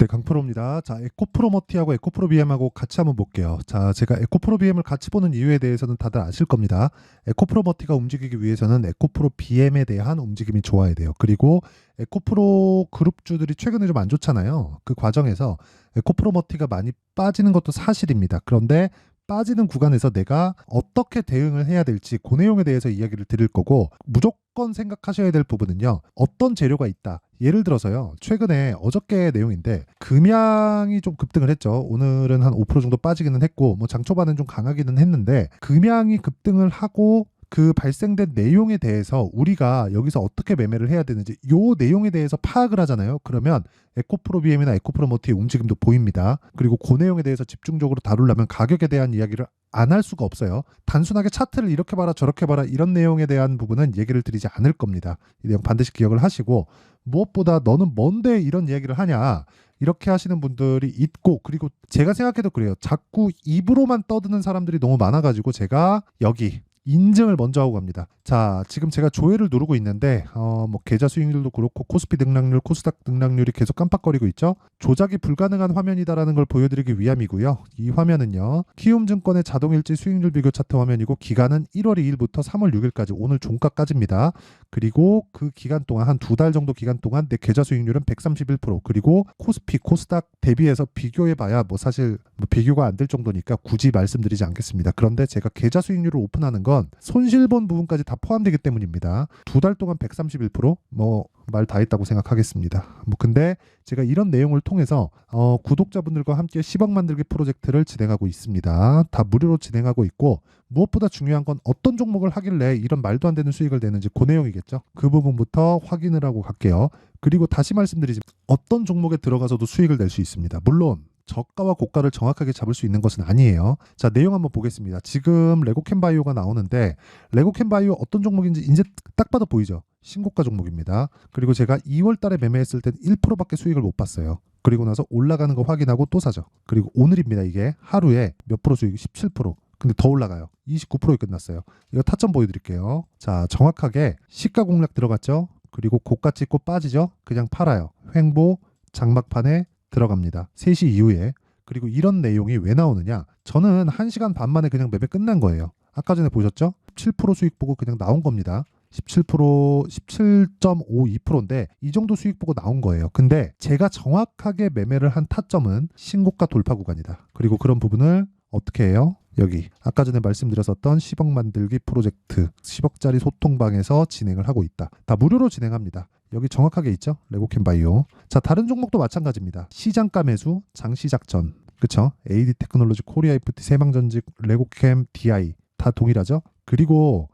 네, 강프로입니다. 자, 에코프로머티하고 에코프로비엠하고 같이 한번 볼게요. 자, 제가 에코프로비엠을 같이 보는 이유에 대해서는 다들 아실 겁니다. 에코프로머티가 움직이기 위해서는 에코프로비엠에 대한 움직임이 좋아야 돼요. 그리고 에코프로 그룹주들이 최근에 좀 안 좋잖아요. 그 과정에서 에코프로머티가 많이 빠지는 것도 사실입니다. 그런데 빠지는 구간에서 내가 어떻게 대응을 해야 될지 그 내용에 대해서 이야기를 드릴 거고, 무조건 생각하셔야 될 부분은요, 어떤 재료가 있다. 예를 들어서요, 최근에 어저께 내용인데 금양이 좀 급등을 했죠. 오늘은 한 5% 정도 빠지기는 했고, 뭐 장 초반은 좀 강하기는 했는데, 금양이 급등을 하고 그 발생된 내용에 대해서 우리가 여기서 어떻게 매매를 해야 되는지 요 내용에 대해서 파악을 하잖아요. 그러면 에코프로비엠이나 에코프로머티의 움직임도 보입니다. 그리고 그 내용에 대해서 집중적으로 다루려면 가격에 대한 이야기를 안 할 수가 없어요. 단순하게 차트를 이렇게 봐라 저렇게 봐라 이런 내용에 대한 부분은 얘기를 드리지 않을 겁니다. 이 내용 반드시 기억을 하시고, 무엇보다 너는 뭔데 이런 이야기를 하냐 이렇게 하시는 분들이 있고, 그리고 제가 생각해도 그래요. 자꾸 입으로만 떠드는 사람들이 너무 많아가지고 제가 여기 인증을 먼저 하고 갑니다. 자, 지금 제가 조회를 누르고 있는데 뭐 계좌 수익률도 그렇고 코스피 등락률, 코스닥 등락률이 계속 깜빡거리고 있죠. 조작이 불가능한 화면이다라는 걸 보여드리기 위함이고요. 이 화면은요, 키움증권의 자동일지 수익률 비교 차트 화면이고, 기간은 1월 2일부터 3월 6일까지 오늘 종가까지입니다. 그리고 그 기간 동안 한 두 달 정도 기간 동안 내 계좌 수익률은 131%, 그리고 코스피, 코스닥 대비해서 비교해봐야 뭐 사실 뭐 비교가 안 될 정도니까 굳이 말씀드리지 않겠습니다. 그런데 제가 계좌 수익률을 오픈하는 건 손실본 부분까지 다 포함되기 때문입니다. 두 달 동안 131%, 뭐 말 다 했다고 생각하겠습니다. 뭐 근데 제가 이런 내용을 통해서 구독자분들과 함께 10억 만들기 프로젝트를 진행하고 있습니다. 다 무료로 진행하고 있고, 무엇보다 중요한 건 어떤 종목을 하길래 이런 말도 안 되는 수익을 내는지 그 내용이겠죠. 그 부분부터 확인을 하고 갈게요. 그리고 다시 말씀드리지만 어떤 종목에 들어가서도 수익을 낼 수 있습니다. 물론 저가와 고가를 정확하게 잡을 수 있는 것은 아니에요. 자, 내용 한번 보겠습니다. 지금 레고캔바이오가 나오는데, 레고캔바이오 어떤 종목인지 이제 딱 봐도 보이죠. 신고가 종목입니다. 그리고 제가 2월 달에 매매했을 땐 1%밖에 수익을 못 봤어요. 그리고 나서 올라가는 거 확인하고 또 사죠. 그리고 오늘입니다. 이게 하루에 몇 프로 수익? 17%. 근데 더 올라가요. 29%에 끝났어요. 이거 타점 보여드릴게요. 자, 정확하게 시가 공략 들어갔죠. 그리고 고가 찍고 빠지죠. 그냥 팔아요. 횡보 장막판에 들어갑니다. 3시 이후에. 그리고 이런 내용이 왜 나오느냐? 저는 1시간 반 만에 그냥 매매 끝난 거예요. 아까 전에 보셨죠? 17% 수익 보고 그냥 나온 겁니다. 17%, 17.52%인데 이 정도 수익 보고 나온 거예요. 근데 제가 정확하게 매매를 한 타점은 신고가 돌파 구간이다. 그리고 그런 부분을 어떻게 해요? 여기 아까 전에 말씀드렸었던 10억 만들기 프로젝트 10억짜리 소통방에서 진행을 하고 있다. 다 무료로 진행합니다. 여기 정확하게 있죠? 레고캔바이오. 자, 다른 종목도 마찬가지입니다. 시장가 매수, 장시작 전. 그쵸? AD 테크놀로지, 코리아 FT, 세방전직, 레고캠, DI 다 동일하죠? 그리고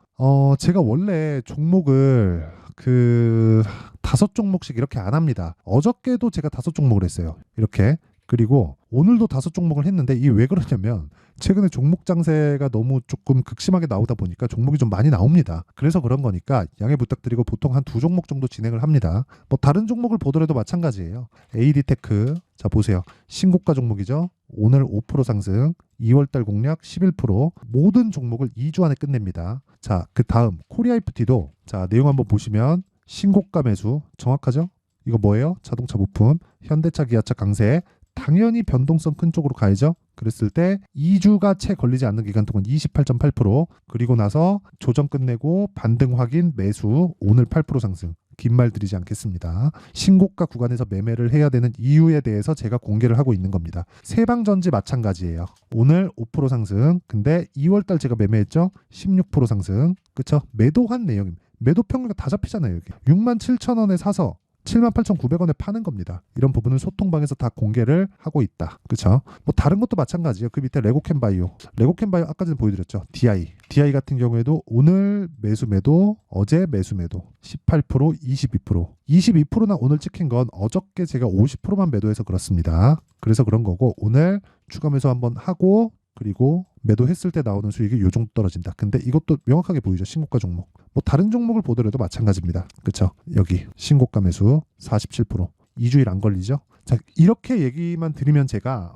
제가 원래 종목을 그 5종목씩 이렇게 안 합니다. 어저께도 제가 5종목을 했어요. 이렇게. 그리고 오늘도 5종목을 했는데, 이게 왜 그러냐면 최근에 종목 장세가 너무 조금 극심하게 나오다 보니까 종목이 좀 많이 나옵니다. 그래서 그런 거니까 양해 부탁드리고 보통 한 2종목 정도 진행을 합니다. 뭐 다른 종목을 보더라도 마찬가지예요. AD테크, 자 보세요. 신고가 종목이죠. 오늘 5% 상승, 2월달 공략 11%, 모든 종목을 2주 안에 끝냅니다. 자, 그 다음 코리아 FT도 자 내용 한번 보시면 신고가 매수 정확하죠? 이거 뭐예요? 자동차 부품, 현대차, 기아차 강세. 당연히 변동성 큰 쪽으로 가야죠. 그랬을 때 2주가 채 걸리지 않는 기간 동안 28.8%, 그리고 나서 조정 끝내고 반등 확인 매수, 오늘 8% 상승. 긴 말 드리지 않겠습니다. 신고가 구간에서 매매를 해야 되는 이유에 대해서 제가 공개를 하고 있는 겁니다. 세방전지 마찬가지예요. 오늘 5% 상승. 근데 2월달 제가 매매했죠. 16% 상승. 그쵸? 매도한 내용입니다. 매도 평균가 다 잡히잖아요. 여기 67,000원에 사서 78,900원에 파는 겁니다. 이런 부분을 소통방에서 다 공개를 하고 있다. 그렇죠? 뭐 다른 것도 마찬가지예요. 그 밑에 레고캔바이오. 레고캔바이오 아까 전에 보여드렸죠. DI. DI 같은 경우에도 오늘 매수 매도, 어제 매수 매도 18%, 22%. 22%나 오늘 찍힌 건 어저께 제가 50%만 매도해서 그렇습니다. 그래서 그런 거고, 오늘 추가 매수 한번 하고, 그리고 매도했을 때 나오는 수익이 요 정도 떨어진다. 근데 이것도 명확하게 보이죠. 신고가 종목. 뭐 다른 종목을 보더라도 마찬가지입니다. 그렇죠? 여기 신고가 매수 47%. 2주일 안 걸리죠? 자, 이렇게 얘기만 드리면 제가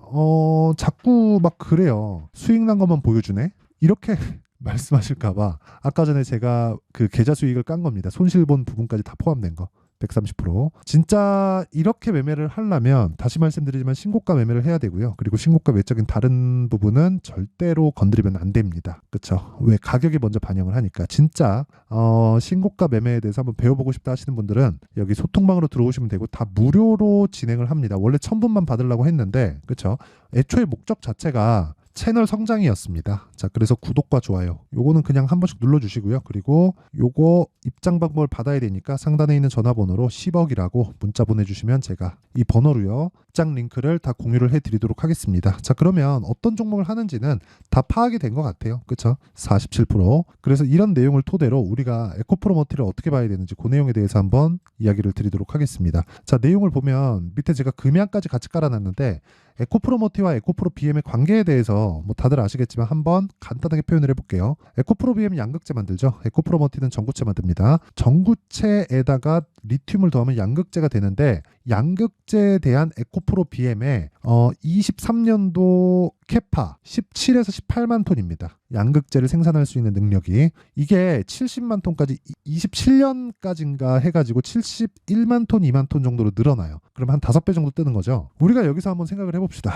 자꾸 막 그래요. 수익 난 것만 보여주네? 이렇게 말씀하실까 봐 아까 전에 제가 그 계좌 수익을 깐 겁니다. 손실본 부분까지 다 포함된 거. 130%. 진짜 이렇게 매매를 하려면 다시 말씀드리지만 신고가 매매를 해야 되고요. 그리고 신고가 외적인 다른 부분은 절대로 건드리면 안 됩니다. 그쵸? 왜? 가격이 먼저 반영을 하니까. 진짜 신고가 매매에 대해서 한번 배워보고 싶다 하시는 분들은 여기 소통방으로 들어오시면 되고 다 무료로 진행을 합니다. 원래 1000분만 받으려고 했는데 그쵸? 애초에 목적 자체가 채널 성장이었습니다. 자, 그래서 구독과 좋아요 요거는 그냥 한 번씩 눌러주시고요. 그리고 요거 입장 방법을 받아야 되니까 상단에 있는 전화번호로 10억이라고 문자 보내주시면 제가 이 번호로요 입장 링크를 다 공유를 해드리도록 하겠습니다. 자, 그러면 어떤 종목을 하는지는 다 파악이 된 것 같아요. 그쵸? 47%. 그래서 이런 내용을 토대로 우리가 에코프로머티를 어떻게 봐야 되는지 그 내용에 대해서 한번 이야기를 드리도록 하겠습니다. 자, 내용을 보면 밑에 제가 금양까지 같이 깔아놨는데 에코프로머티와 에코프로 BM의 관계에 대해서 뭐 다들 아시겠지만 한번 간단하게 표현을 해볼게요. 에코프로 BM은 양극재 만들죠. 에코프로머티는 전구체 만듭니다. 전구체에다가 리튬을 더하면 양극재가 되는데 양극재에 대한 에코프로 BM의 23년도 캐파 17에서 18만 톤입니다. 양극재를 생산할 수 있는 능력이 이게 70만 톤까지 27년까지인가 해가지고 71만 톤, 2만 톤 정도로 늘어나요. 그럼 한 5배 정도 뜨는 거죠. 우리가 여기서 한번 생각을 해봅시다.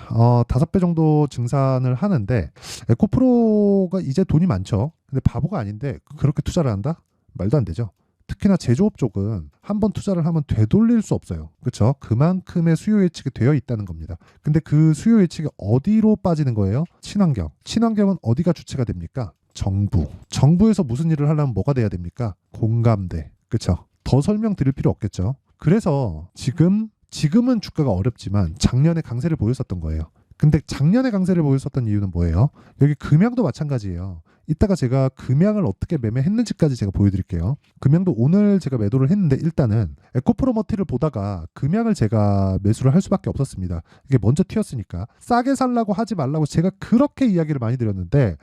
5배 정도 증산을 하는데 에코프로가 이제 돈이 많죠. 근데 바보가 아닌데 그렇게 투자를 한다? 말도 안 되죠. 특히나 제조업 쪽은 한번 투자를 하면 되돌릴 수 없어요. 그렇죠? 그만큼의 수요 예측이 되어 있다는 겁니다. 근데 그 수요 예측이 어디로 빠지는 거예요? 친환경. 친환경은 어디가 주체가 됩니까? 정부. 정부에서 무슨 일을 하려면 뭐가 돼야 됩니까? 공감대. 그렇죠? 더 설명드릴 필요 없겠죠. 그래서 지금은 주가가 어렵지만 작년에 강세를 보였었던 거예요. 근데 작년에 강세를 보였었던 이유는 뭐예요? 여기 금양도 마찬가지예요. 이따가 제가 금양을 어떻게 매매했는지까지 제가 보여드릴게요. 금양도 오늘 제가 매도를 했는데 일단은 에코프로머티를 보다가 금양을 제가 매수를 할 수밖에 없었습니다. 이게 먼저 튀었으니까 싸게 살라고 하지 말라고 제가 그렇게 이야기를 많이 드렸는데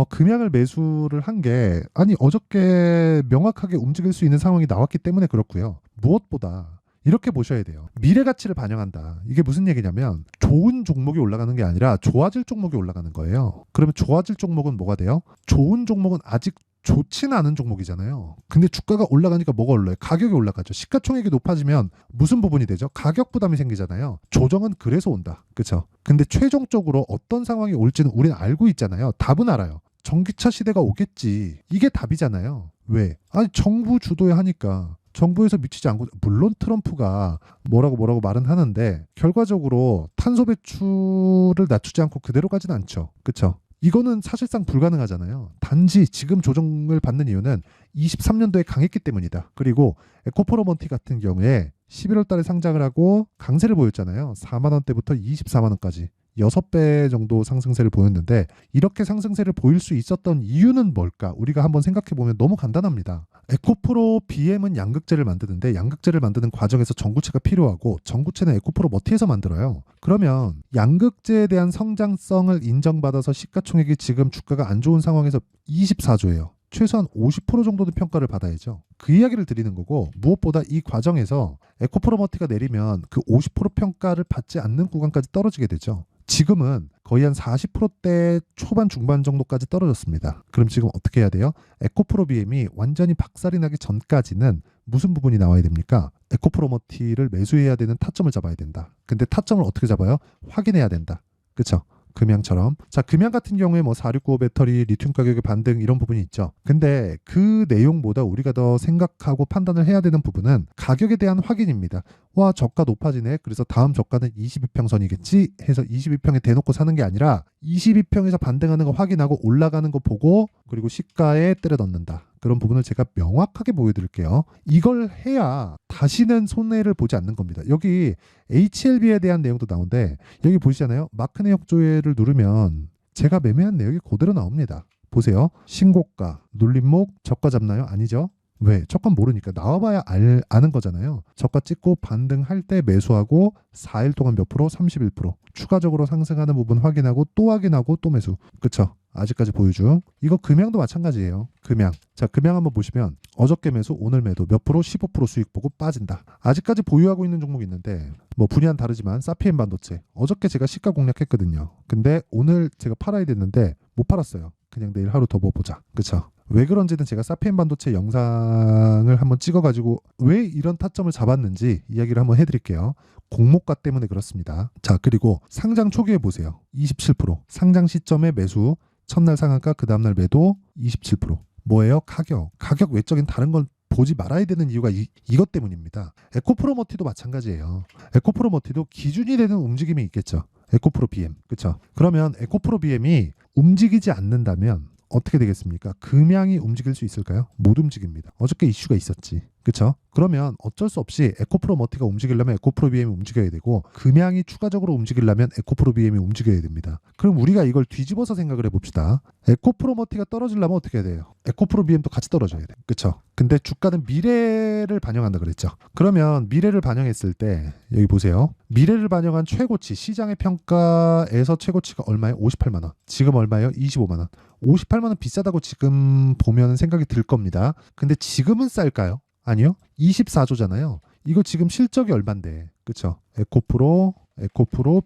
금양을 매수를 한 게 아니 어저께 명확하게 움직일 수 있는 상황이 나왔기 때문에 그렇고요. 무엇보다 이렇게 보셔야 돼요. 미래 가치를 반영한다. 이게 무슨 얘기냐면 좋은 종목이 올라가는 게 아니라 좋아질 종목이 올라가는 거예요. 그러면 좋아질 종목은 뭐가 돼요? 좋은 종목은 아직 좋지는 않은 종목이잖아요. 근데 주가가 올라가니까 뭐가 올라요? 가격이 올라가죠. 시가총액이 높아지면 무슨 부분이 되죠? 가격 부담이 생기잖아요. 조정은 그래서 온다. 그렇죠? 근데 최종적으로 어떤 상황이 올지는 우리는 알고 있잖아요. 답은 알아요. 전기차 시대가 오겠지. 이게 답이잖아요. 왜? 아니 정부 주도에 하니까. 정부에서 미치지 않고 물론 트럼프가 뭐라고 말은 하는데 결과적으로 탄소 배출을 낮추지 않고 그대로 가진 않죠. 그렇죠? 이거는 사실상 불가능하잖아요. 단지 지금 조정을 받는 이유는 23년도에 강했기 때문이다. 그리고 에코프로먼티 같은 경우에 11월 달에 상장을 하고 강세를 보였잖아요. 4만 원대부터 24만 원까지. 6배 정도 상승세를 보였는데 이렇게 상승세를 보일 수 있었던 이유는 뭘까? 우리가 한번 생각해 보면 너무 간단합니다. 에코프로 BM은 양극재를 만드는데 양극재를 만드는 과정에서 전구체가 필요하고 전구체는 에코프로 머티에서 만들어요. 그러면 양극재에 대한 성장성을 인정받아서 시가총액이 지금 주가가 안 좋은 상황에서 24조예요. 최소한 50% 정도는 평가를 받아야죠. 그 이야기를 드리는 거고 무엇보다 이 과정에서 에코프로머티가 내리면 그 50% 평가를 받지 않는 구간까지 떨어지게 되죠. 지금은 거의 한 40%대 초반 중반 정도까지 떨어졌습니다. 그럼 지금 어떻게 해야 돼요? 에코프로 BM이 완전히 박살이 나기 전까지는 무슨 부분이 나와야 됩니까? 에코프로머티를 매수해야 되는 타점을 잡아야 된다. 근데 타점을 어떻게 잡아요? 확인해야 된다. 그렇죠? 금양처럼. 자, 금양 같은 경우에 뭐 4695 배터리, 리튬 가격의 반등 이런 부분이 있죠. 근데 그 내용보다 우리가 더 생각하고 판단을 해야 되는 부분은 가격에 대한 확인입니다. 와, 저가 높아지네. 그래서 다음 저가는 22평선이겠지 해서 22평에 대놓고 사는 게 아니라 22평에서 반등하는 거 확인하고 올라가는 거 보고 그리고 시가에 때려 넣는다. 그런 부분을 제가 명확하게 보여드릴게요. 이걸 해야 다시는 손해를 보지 않는 겁니다. 여기 HLB에 대한 내용도 나오는데 여기 보시잖아요. 마크네 역조회를 누르면 제가 매매한 내용이 그대로 나옵니다. 보세요. 신고가, 눌림목, 저가 잡나요? 아니죠. 왜? 저가 모르니까 나와봐야 아는 거잖아요. 저가 찍고 반등할 때 매수하고 4일 동안 몇 프로? 31%. 추가적으로 상승하는 부분 확인하고 또 매수. 그쵸? 아직까지 보유 중. 이거 금양도 마찬가지예요. 금양. 자, 금양 한번 보시면 어저께 매수, 오늘 매도 몇 프로? 15% 수익 보고 빠진다. 아직까지 보유하고 있는 종목이 있는데 뭐 분야는 다르지만 사피엔 반도체. 어저께 제가 시가 공략했거든요. 근데 오늘 제가 팔아야 됐는데 못 팔았어요. 그냥 내일 하루 더 보자. 그쵸? 왜 그런지는 제가 사피엔 반도체 영상을 한번 찍어가지고 왜 이런 타점을 잡았는지 이야기를 한번 해드릴게요. 공모가 때문에 그렇습니다. 자, 그리고 상장 초기에 보세요. 27%. 상장 시점에 매수, 첫날 상한가, 그 다음날 매도 27%. 뭐예요? 가격 외적인 다른 건 보지 말아야 되는 이유가 이것 때문입니다. 에코프로머티도 마찬가지예요. 에코프로머티도 기준이 되는 움직임이 있겠죠. 에코프로 BM. 그렇죠? 그러면 에코프로 BM이 움직이지 않는다면 어떻게 되겠습니까? 금양이 움직일 수 있을까요? 못 움직입니다. 어저께 이슈가 있었지. 그렇죠? 그러면 어쩔 수 없이 에코프로머티가 움직이려면 에코프로 BM이 움직여야 되고 금양이 추가적으로 움직이려면 에코프로 BM이 움직여야 됩니다. 그럼 우리가 이걸 뒤집어서 생각을 해봅시다. 에코프로머티가 떨어지려면 어떻게 해야 돼요? 에코프로 BM도 같이 떨어져야 돼요. 그렇죠? 근데 주가는 미래를 반영한다 그랬죠. 그러면 미래를 반영했을 때 여기 보세요. 미래를 반영한 최고치, 시장의 평가에서 최고치가 얼마예요? 58만 원. 지금 얼마예요? 25만 원. 58만 원 비싸다고 지금 보면 생각이 들 겁니다. 근데 지금은 쌀까요? 아니요. 24조잖아요. 이거 지금 실적이 얼만데. 그쵸? 에코프로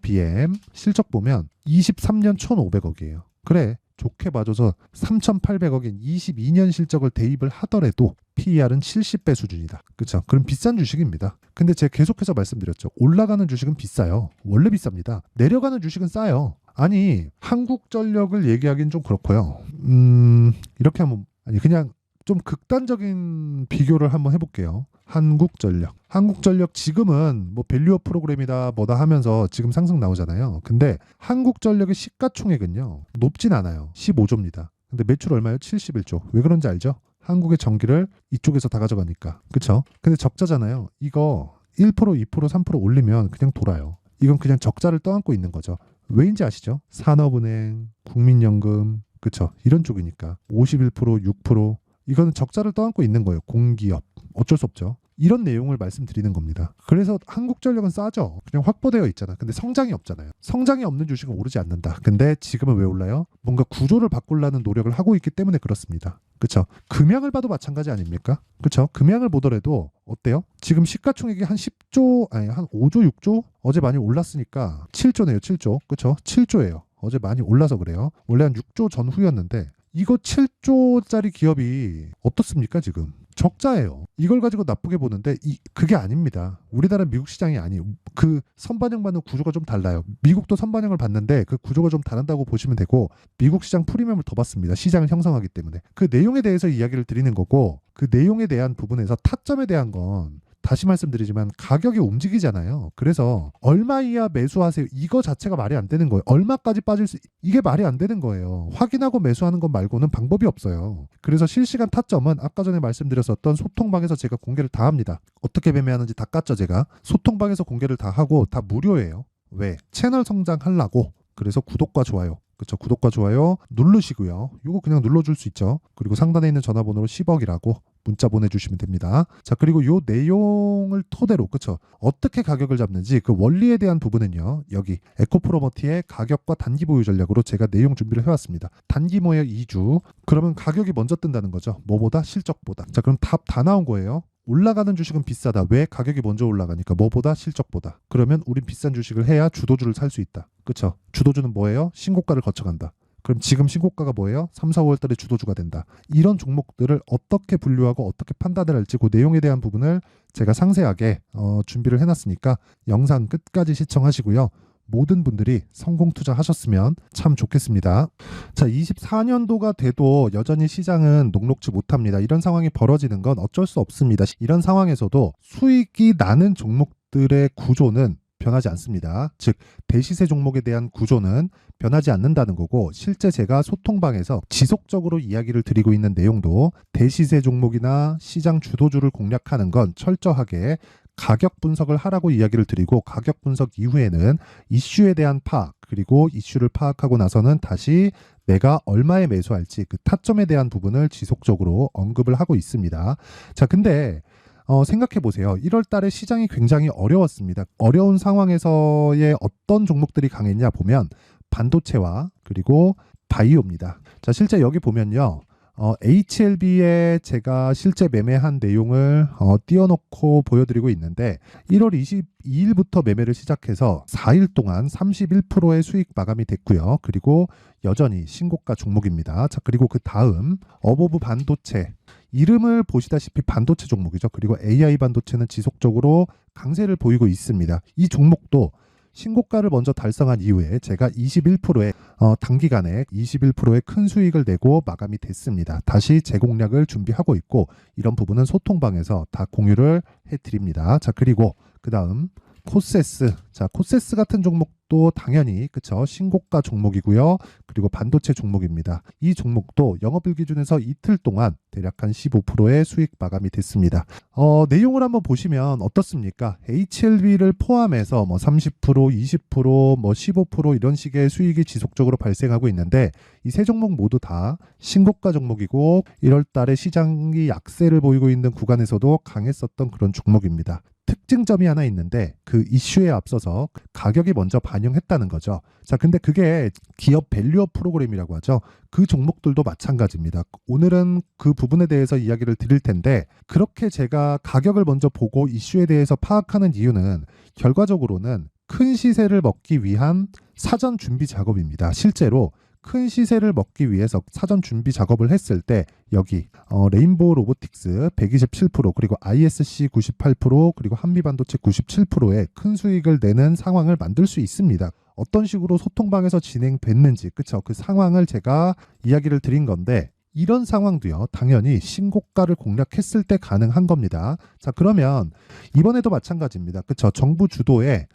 BM 실적 보면 23년 1,500억이에요. 그래. 좋게 봐줘서 3,800억인 22년 실적을 대입을 하더라도 PER은 70배 수준이다. 그쵸? 그럼 비싼 주식입니다. 근데 제가 계속해서 말씀드렸죠. 올라가는 주식은 비싸요. 원래 비쌉니다. 내려가는 주식은 싸요. 아니, 한국전력을 얘기하기는 좀 그렇고요. 이렇게 하면 아니 그냥 좀 극단적인 비교를 한번 해볼게요. 한국전력 지금은 뭐 밸류업 프로그램이다 뭐다 하면서 지금 상승 나오잖아요. 근데 한국전력의 시가총액은요 높진 않아요. 15조입니다. 근데 매출 얼마예요? 71조. 왜 그런지 알죠? 한국의 전기를 이쪽에서 다 가져가니까. 그쵸? 근데 적자잖아요. 이거 1%, 2%, 3% 올리면 그냥 돌아요. 이건 그냥 적자를 떠안고 있는 거죠. 왜인지 아시죠? 산업은행, 국민연금, 그쵸? 이런 쪽이니까 51%, 6% 이거는 적자를 떠안고 있는 거예요. 공기업. 어쩔 수 없죠. 이런 내용을 말씀드리는 겁니다. 그래서 한국전력은 싸죠. 그냥 확보되어 있잖아. 근데 성장이 없잖아요. 성장이 없는 주식은 오르지 않는다. 근데 지금은 왜 올라요? 뭔가 구조를 바꾸려는 노력을 하고 있기 때문에 그렇습니다. 그쵸? 금양을 봐도 마찬가지 아닙니까? 그쵸? 금양을 보더라도 어때요? 지금 시가총액이 한 10조, 아니 한 5조, 6조? 어제 많이 올랐으니까 7조네요. 7조. 그쵸? 7조예요. 어제 많이 올라서 그래요. 원래 한 6조 전후였는데 이거 7조짜리 기업이 어떻습니까 지금? 적자예요. 이걸 가지고 나쁘게 보는데 그게 아닙니다. 우리나라 미국 시장이 아니에요. 그 선반영 받는 구조가 좀 달라요. 미국도 선반영을 받는데 그 구조가 좀 다른다고 보시면 되고 미국 시장 프리미엄을 더 받습니다. 시장을 형성하기 때문에. 그 내용에 대해서 이야기를 드리는 거고 그 내용에 대한 부분에서 타점에 대한 건 다시 말씀드리지만 가격이 움직이잖아요. 그래서 얼마 이하 매수하세요. 이거 자체가 말이 안 되는 거예요. 얼마까지 빠질 수 이게 말이 안 되는 거예요. 확인하고 매수하는 것 말고는 방법이 없어요. 그래서 실시간 타점은 아까 전에 말씀드렸었던 소통방에서 제가 공개를 다 합니다. 어떻게 매매하는지 다 깠죠 제가. 소통방에서 공개를 다 하고 다 무료예요. 왜? 채널 성장하려고. 그래서 구독과 좋아요. 그쵸? 구독과 좋아요 누르시고요. 이거 그냥 눌러줄 수 있죠. 그리고 상단에 있는 전화번호로 10억이라고 문자 보내주시면 됩니다. 자, 그리고 요 내용을 토대로 그쵸? 어떻게 가격을 잡는지 그 원리에 대한 부분은요. 여기 에코프로머티의 가격과 단기 보유 전략으로 제가 내용 준비를 해왔습니다. 단기 모여 2주. 그러면 가격이 먼저 뜬다는 거죠. 뭐보다? 실적보다. 자, 그럼 답 다 나온 거예요. 올라가는 주식은 비싸다. 왜? 가격이 먼저 올라가니까. 뭐보다? 실적보다. 그러면 우린 비싼 주식을 해야 주도주를 살 수 있다. 그쵸? 주도주는 뭐예요? 신고가를 거쳐간다. 그럼 지금 신고가가 뭐예요? 3, 4월 달에 주도주가 된다. 이런 종목들을 어떻게 분류하고 어떻게 판단을 할지 그 내용에 대한 부분을 제가 상세하게 준비를 해놨으니까 영상 끝까지 시청하시고요. 모든 분들이 성공 투자하셨으면 참 좋겠습니다. 자, 24년도가 돼도 여전히 시장은 녹록지 못합니다. 이런 상황이 벌어지는 건 어쩔 수 없습니다. 이런 상황에서도 수익이 나는 종목들의 구조는 변하지 않습니다. 즉 대시세 종목에 대한 구조는 변하지 않는다는 거고 실제 제가 소통방에서 지속적으로 이야기를 드리고 있는 내용도 대시세 종목이나 시장 주도주를 공략하는 건 철저하게 가격 분석을 하라고 이야기를 드리고 가격 분석 이후에는 이슈에 대한 파악 그리고 이슈를 파악하고 나서는 다시 내가 얼마에 매수할지 그 타점에 대한 부분을 지속적으로 언급을 하고 있습니다. 자, 근데 생각해 보세요. 1월 달에 시장이 굉장히 어려웠습니다. 어려운 상황에서의 어떤 종목들이 강했냐 보면 반도체와 그리고 바이오입니다. 자, 실제 여기 보면요. HLB에 제가 실제 매매한 내용을 띄워놓고 보여드리고 있는데 1월 22일부터 매매를 시작해서 4일 동안 31%의 수익 마감이 됐고요. 그리고 여전히 신고가 종목입니다. 자, 그리고 그 다음 어보브 반도체, 이름을 보시다시피 반도체 종목이죠. 그리고 AI 반도체는 지속적으로 강세를 보이고 있습니다. 이 종목도 신고가를 먼저 달성한 이후에 제가 21%의 단기간에 21%의 큰 수익을 내고 마감이 됐습니다. 다시 재공략을 준비하고 있고 이런 부분은 소통방에서 다 공유를 해드립니다. 자, 그리고 그 다음 코세스. 자, 코세스 같은 종목도 당연히 그쵸, 신고가 종목이고요. 그리고 반도체 종목입니다. 이 종목도 영업일 기준에서 이틀 동안 대략 한 15%의 수익 마감이 됐습니다. 내용을 한번 보시면 어떻습니까? HLB를 포함해서 뭐 30%, 20%, 뭐 15% 이런 식의 수익이 지속적으로 발생하고 있는데 이 세 종목 모두 다 신고가 종목이고 1월 달에 시장이 약세를 보이고 있는 구간에서도 강했었던 그런 종목입니다. 특징점이 하나 있는데 그 이슈에 앞서서 가격이 먼저 반영했다는 거죠. 자, 근데 그게 기업 밸류업 프로그램이라고 하죠. 그 종목들도 마찬가지입니다. 오늘은 그 부분에 대해서 이야기를 드릴 텐데 그렇게 제가 가격을 먼저 보고 이슈에 대해서 파악하는 이유는 결과적으로는 큰 시세를 먹기 위한 사전 준비 작업입니다. 실제로 큰 시세를 먹기 위해서 사전 준비 작업을 했을 때 여기 레인보우 로보틱스 127% 그리고 ISC 98% 그리고 한미반도체 97%의 큰 수익을 내는 상황을 만들 수 있습니다. 어떤 식으로 소통방에서 진행됐는지 그쵸, 그 상황을 제가 이야기를 드린 건데 이런 상황도요 당연히 신고가를 공략했을 때 가능한 겁니다. 자, 그러면 이번에도 마찬가지입니다. 그쵸, 정부 주도의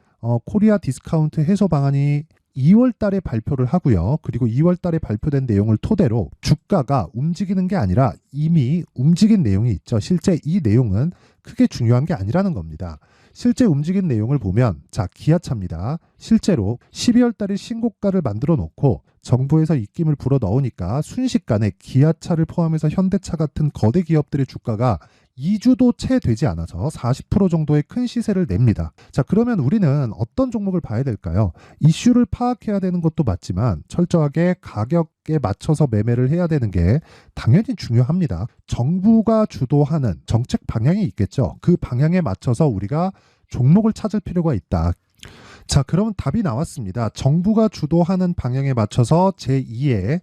코리아 디스카운트 해소 방안이 2월 달에 발표를 하고요. 그리고 2월 달에 발표된 내용을 토대로 주가가 움직이는 게 아니라 이미 움직인 내용이 있죠. 실제 이 내용은 크게 중요한 게 아니라는 겁니다. 실제 움직인 내용을 보면 자, 기아차입니다. 실제로 12월 달에 신고가를 만들어 놓고 정부에서 입김을 불어 넣으니까 순식간에 기아차를 포함해서 현대차 같은 거대 기업들의 주가가 2주도 채 되지 않아서 40% 정도의 큰 시세를 냅니다. 자, 그러면 우리는 어떤 종목을 봐야 될까요? 이슈를 파악해야 되는 것도 맞지만 철저하게 가격에 맞춰서 매매를 해야 되는 게 당연히 중요합니다. 정부가 주도하는 정책 방향이 있겠죠. 그 방향에 맞춰서 우리가 종목을 찾을 필요가 있다. 자, 그러면 답이 나왔습니다. 정부가 주도하는 방향에 맞춰서 제2의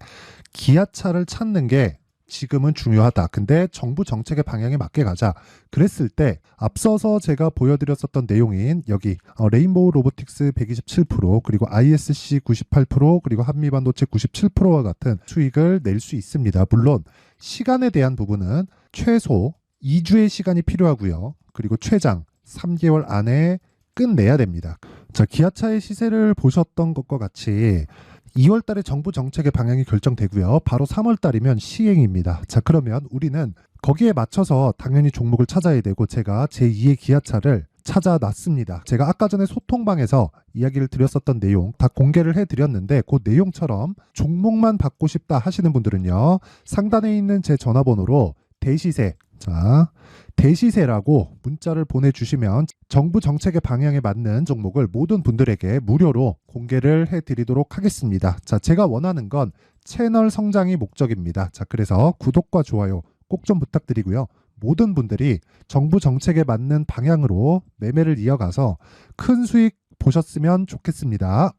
기아차를 찾는 게 지금은 중요하다. 근데 정부 정책의 방향에 맞게 가자. 그랬을 때 앞서서 제가 보여드렸었던 내용인 여기 레인보우 로보틱스 127% 그리고 ISC 98% 그리고 한미반도체 97%와 같은 수익을 낼 수 있습니다. 물론 시간에 대한 부분은 최소 2주의 시간이 필요하고요. 그리고 최장 3개월 안에 끝내야 됩니다. 자, 기아차의 시세를 보셨던 것과 같이 2월 달에 정부 정책의 방향이 결정되고요. 바로 3월 달이면 시행입니다. 자, 그러면 우리는 거기에 맞춰서 당연히 종목을 찾아야 되고 제가 제2의 기아차를 찾아놨습니다. 제가 아까 전에 소통방에서 이야기를 드렸었던 내용 다 공개를 해드렸는데 그 내용처럼 종목만 받고 싶다 하시는 분들은요. 상단에 있는 제 전화번호로 대시세, 자, 대시세라고 문자를 보내주시면 정부 정책의 방향에 맞는 종목을 모든 분들에게 무료로 공개를 해드리도록 하겠습니다. 자, 제가 원하는 건 채널 성장이 목적입니다. 자, 그래서 구독과 좋아요 꼭 좀 부탁드리고요. 모든 분들이 정부 정책에 맞는 방향으로 매매를 이어가서 큰 수익 보셨으면 좋겠습니다.